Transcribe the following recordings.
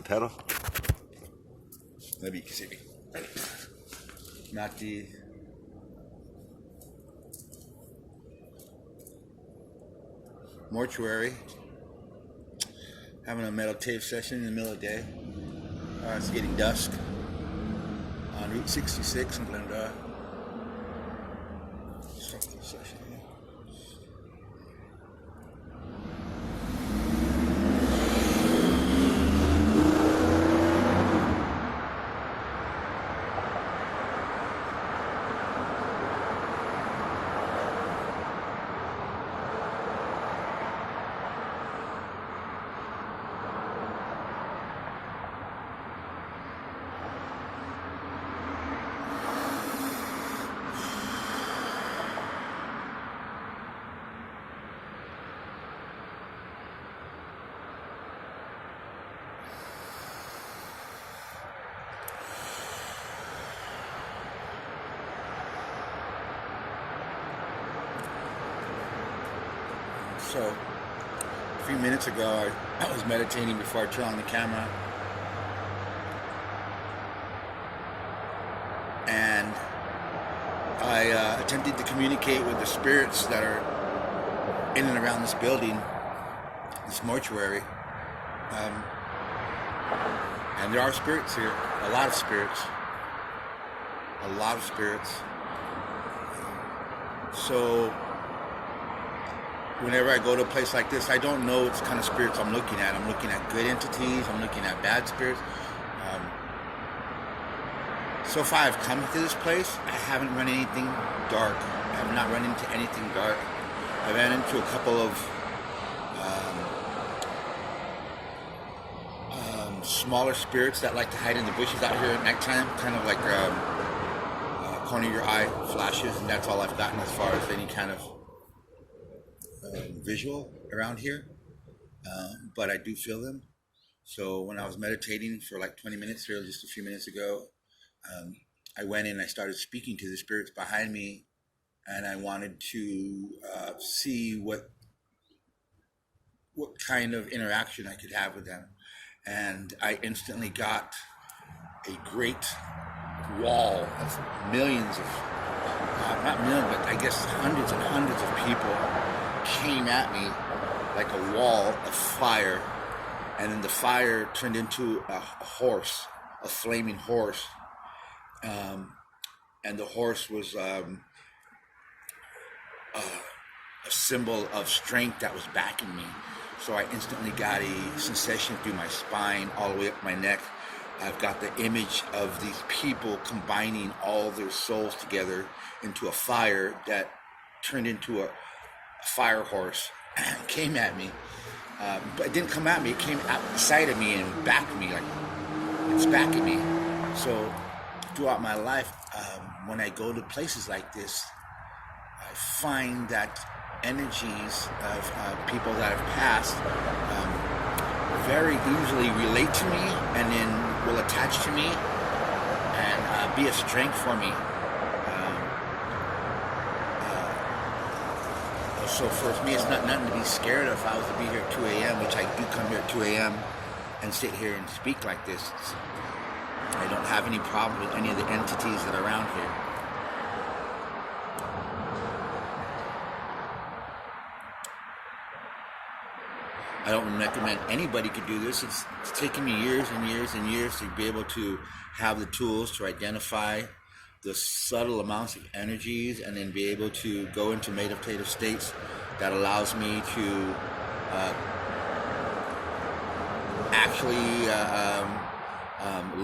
pedal. Maybe you can see me. Not the mortuary. Having a meditative session in the middle of the day. It's getting dusk on Route 66 in Glendale. Start the session here. So, a few minutes ago, I was meditating before I turned on the camera, and I attempted to communicate with the spirits that are in and around this building, this mortuary, and there are spirits here, a lot of spirits. So, whenever I go to a place like this, I don't know what kind of spirits I'm looking at. I'm looking at good entities. I'm looking at bad spirits. So far, I've come to this place. I haven't run anything dark. I have not run into anything dark. I ran into a couple of smaller spirits that like to hide in the bushes out here at nighttime, kind of like corner of your eye flashes, and that's all I've gotten as far as any kind of visual around here, but I do feel them. So when I was meditating for like 20 minutes here, just a few minutes ago, I went in and I started speaking to the spirits behind me, and I wanted to see what kind of interaction I could have with them. And I instantly got a great wall of millions of, not millions, but I guess hundreds and hundreds of people came at me like a wall of fire, and then the fire turned into a horse, a flaming horse, and the horse was a symbol of strength that was backing me. So I instantly got a sensation through my spine, all the way up my neck. I've got the image of these people combining all their souls together into a fire that turned into a fire horse and came at me, but it didn't come at me. It came outside of me and backed me, like it's backing me. So throughout my life, when I go to places like this, I find that energies of people that have passed very easily relate to me, and then will attach to me and be a strength for me. So for me, it's not nothing to be scared of. If I was to be here at 2 a.m., which I do come here at 2 a.m. and sit here and speak like this, I don't have any problem with any of the entities that are around here. I don't recommend anybody could do this. It's taken me years and years and years to be able to have the tools to identify the subtle amounts of energies, and then be able to go into meditative states that allows me to actually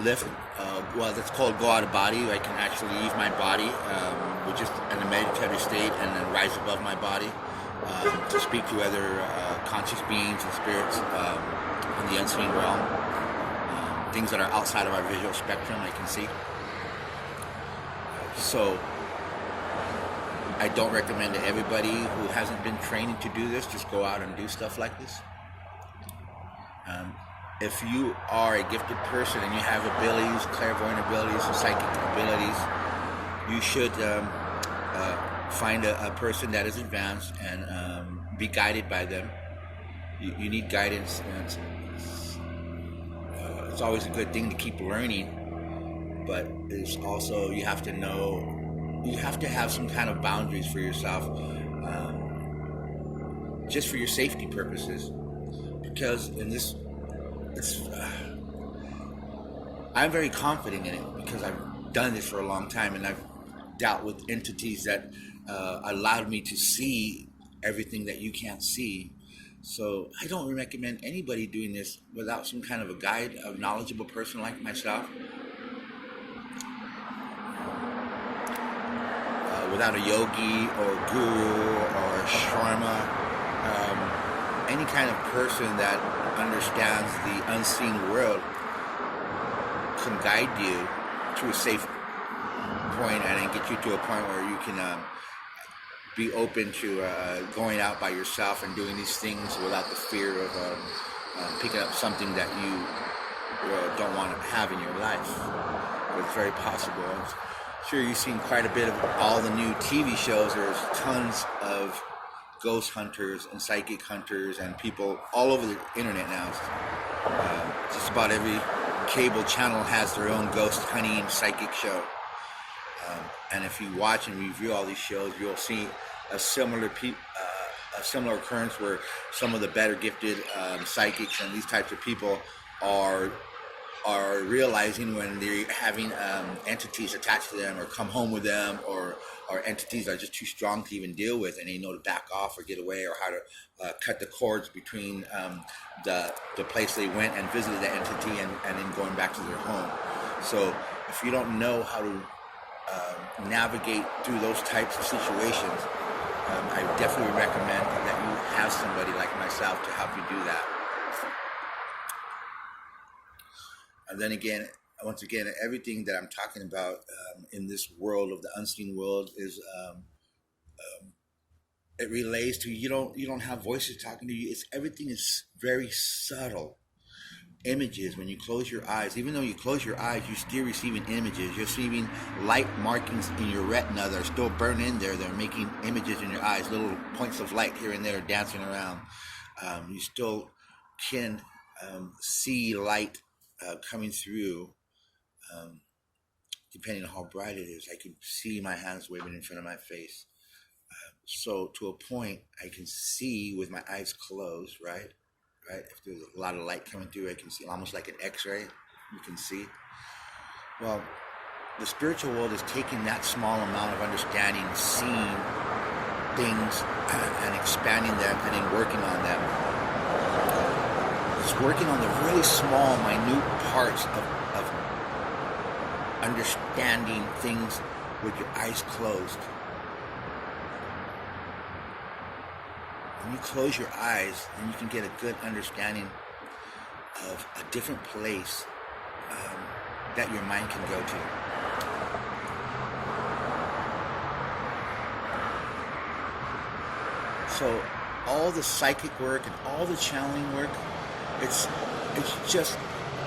lift, that's called go out of body. I can actually leave my body, with just in a meditative state, and then rise above my body to speak to other conscious beings and spirits in the unseen realm, things that are outside of our visual spectrum I can see. So I don't recommend to everybody who hasn't been trained to do this, just go out and do stuff like this. If you are a gifted person and you have abilities, clairvoyant abilities, and psychic abilities, you should find a person that is advanced and be guided by them. You need guidance. And It's always a good thing to keep learning, but it's also, you have to know, you have to have some kind of boundaries for yourself, just for your safety purposes. Because in this, I'm very confident in it because I've done this for a long time, and I've dealt with entities that allowed me to see everything that you can't see. So I don't recommend anybody doing this without some kind of a guide, a knowledgeable person like myself, without a yogi or guru or sharma, any kind of person that understands the unseen world can guide you to a safe point and then get you to a point where you can be open to going out by yourself and doing these things without the fear of picking up something that you don't want to have in your life. But it's very possible. I'm sure you've seen quite a bit of all the new TV shows. There's tons of ghost hunters and psychic hunters and people all over the internet now. Just about every cable channel has their own ghost hunting psychic show. And if you watch and review all these shows, you'll see a similar occurrence where some of the better gifted psychics and these types of people are realizing when they're having entities attached to them or come home with them, or entities are just too strong to even deal with, and they know to back off or get away, or how to cut the cords between the place they went and visited the entity and then going back to their home. So if you don't know how to navigate through those types of situations, I definitely recommend that you have somebody like myself to help you do that. And then again, once again, everything that I'm talking about in this world of the unseen world is it relates to you don't have voices talking to you. Everything is very subtle. Images, when you close your eyes, even though you close your eyes, you're still receiving images. You're receiving light markings in your retina that are still burned in there. They're making images in your eyes, little points of light here and there dancing around. You still can see light coming through, depending on how bright it is. I can see my hands waving in front of my face. So to a point, I can see with my eyes closed, right? If there's a lot of light coming through, I can see almost like an X-ray. You can see. Well, the spiritual world is taking that small amount of understanding, seeing things, and expanding them, and then working on them. It's working on the really small, minute parts of understanding things with your eyes closed. When you close your eyes, then you can get a good understanding of a different place that your mind can go to. So all the psychic work and all the channeling work, it's just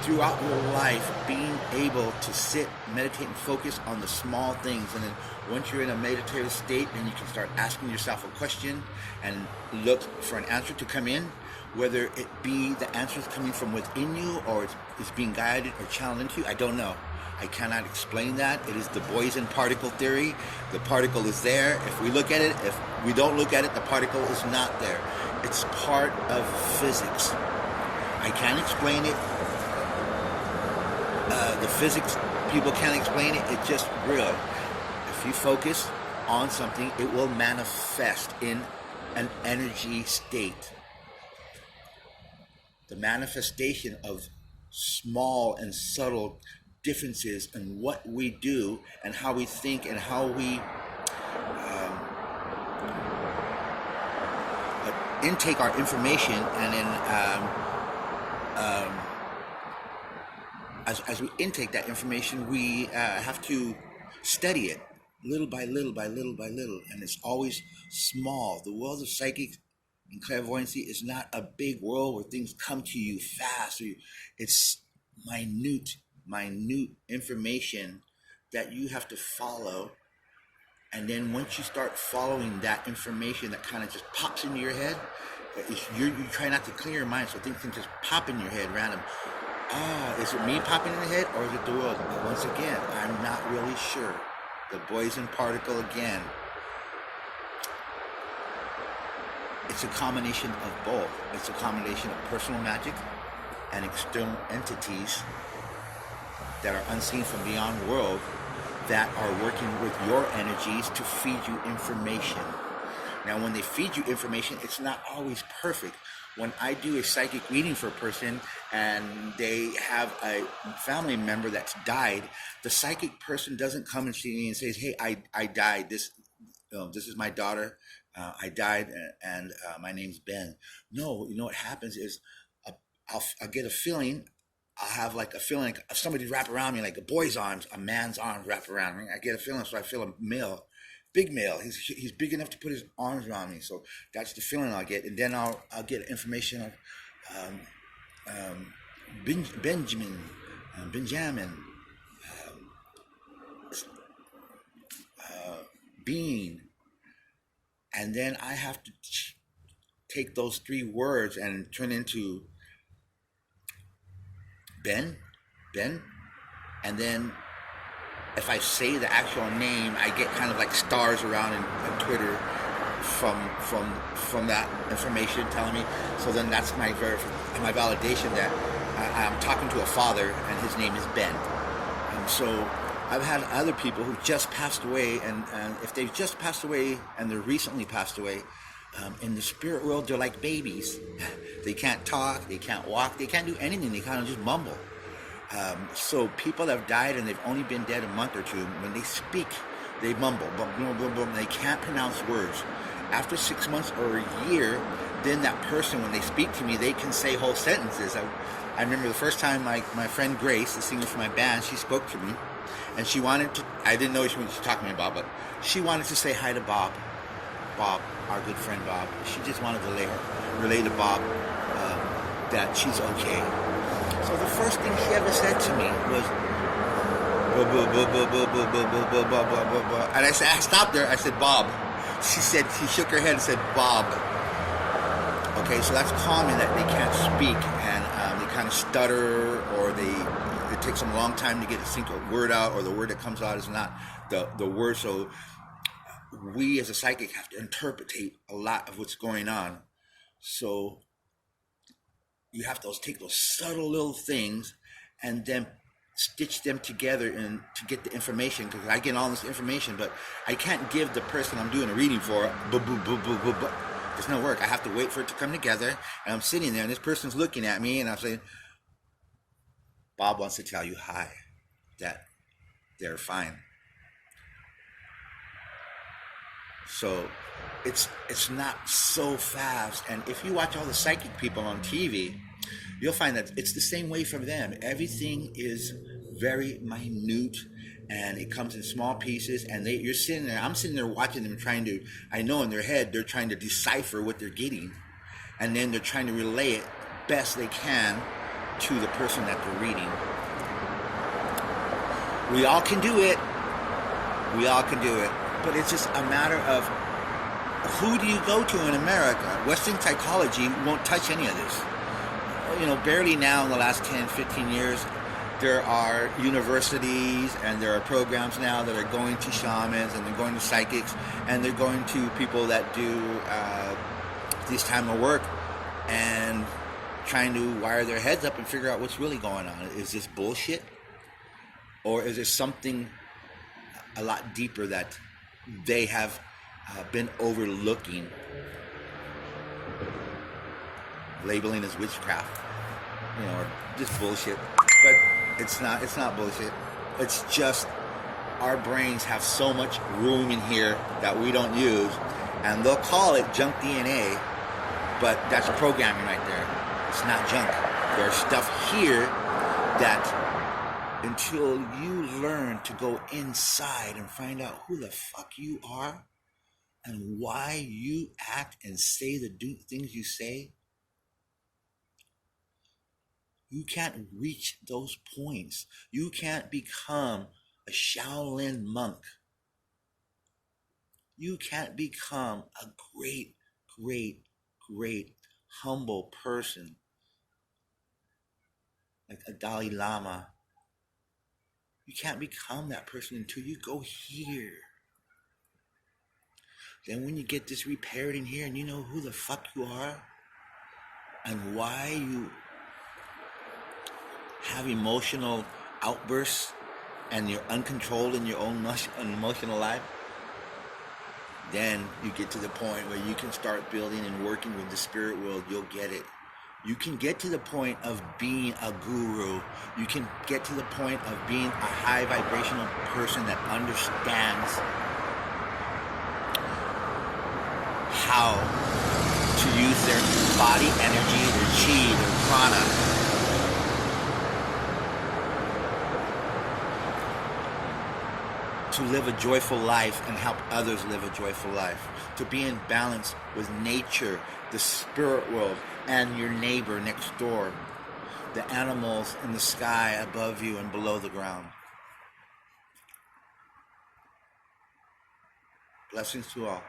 throughout your life being able to sit, meditate, and focus on the small things. And then once you're in a meditative state, then you can start asking yourself a question and look for an answer to come in, whether it be the answers coming from within you or it's being guided or channeled into you. I don't know. I cannot explain that. It is the Boson particle theory. The particle is there. If we look at it, if we don't look at it, the particle is not there. It's part of physics. I can't explain it. The physics people can't explain it. It's just real. If you focus on something, it will manifest in an energy state. The manifestation of small and subtle differences in what we do and how we think and how we intake our information, and then as we intake that information, we have to study it little by little by little by little, and it's always small. The world of psychics and clairvoyancy is not a big world where things come to you fast. It's minute information that you have to follow, and then once you start following that information that kind of just pops into your head, you try not to clear your mind so things can just pop in your head random. Is it me popping in the head or is it the world? Once again, I'm not really sure. The Boson particle again. It's a combination of both. It's a combination of personal magic and external entities that are unseen from beyond the world that are working with your energies to feed you information. Now, when they feed you information, it's not always perfect. When I do a psychic reading for a person and they have a family member that's died, the psychic person doesn't come and see me and says, "Hey, I died. This is my daughter. I died, and my name's Ben." No, you know what happens is I'll get a feeling. I'll have like a feeling like somebody wrap around me, like a boy's arms, a man's arms wrap around me. I get a feeling, so I feel a male, big male. He's big enough to put his arms around me. So that's the feeling I'll get, and then I'll get information of Benjamin, Bean, and then I have to take those three words and turn into Ben, and then if I say the actual name, I get kind of like stars around in Twitter from that information telling me. So then that's my validation that I'm talking to a father and his name is Ben. And so I've had other people who just passed away, and if they've just passed away and they're recently passed away, in the spirit world, they're like babies. They can't talk, they can't walk, they can't do anything. They kind of just mumble. So people that have died and they've only been dead a month or two, when they speak, they mumble. They can't pronounce words. After 6 months or a year, then that person, when they speak to me, they can say whole sentences. I remember the first time my friend Grace, the singer for my band, she spoke to me. And she wanted to, I didn't know what she was talking about, but she wanted to say hi to Bob. Bob, our good friend Bob. She just wanted to relay to Bob that she's okay. So the first thing she ever said to me was, and I stopped her. I said, Bob. She shook her head and said, Bob. Okay, so that's common that they can't speak and they kind of stutter, or it takes them a long time to get a single word out, or the word that comes out is not the word. So we as a psychic have to interpretate a lot of what's going on. So you have to take those subtle little things and then stitch them together and to get the information, because I get all this information, but I can't give the person I'm doing a reading for there's no work. I have to wait for it to come together, and I'm sitting there and this person's looking at me and I'm saying, Bob wants to tell you hi, that they're fine. So it's not so fast. And if you watch all the psychic people on TV, you'll find that it's the same way for them. Everything is very minute, and it comes in small pieces. And you're sitting there. I'm sitting there watching them, trying to. I know in their head they're trying to decipher what they're getting, and then they're trying to relay it best they can to the person that they're reading. We all can do it. We all can do it. But it's just a matter of who do you go to in America? Western psychology won't touch any of this. You know, barely now in the last 10, 15 years, there are universities and there are programs now that are going to shamans, and they're going to psychics, and they're going to people that do this time of work and trying to wire their heads up and figure out what's really going on. Is this bullshit? Or is there something a lot deeper that they have been overlooking, labeling as witchcraft, you know, or just bullshit? But it's not bullshit. It's just our brains have so much room in here that we don't use, and they'll call it junk DNA, but that's programming right there. It's not junk. There's stuff here that, until you learn to go inside and find out who the fuck you are and why you act and say the things you say, you can't reach those points. You can't become a Shaolin monk. You can't become a great, great, great, humble person. like a Dalai Lama. You can't become that person until you go here. Then when you get this repaired in here and you know who the fuck you are and why you have emotional outbursts and you're uncontrolled in your own emotional life, then you get to the point where you can start building and working with the spirit world. You'll get it. You can get to the point of being a guru. You can get to the point of being a high vibrational person that understands how to use their body energy, their chi, their prana to live a joyful life and help others live a joyful life. To be in balance with nature, the spirit world, and your neighbor next door, the animals in the sky above you and below the ground. Blessings to all.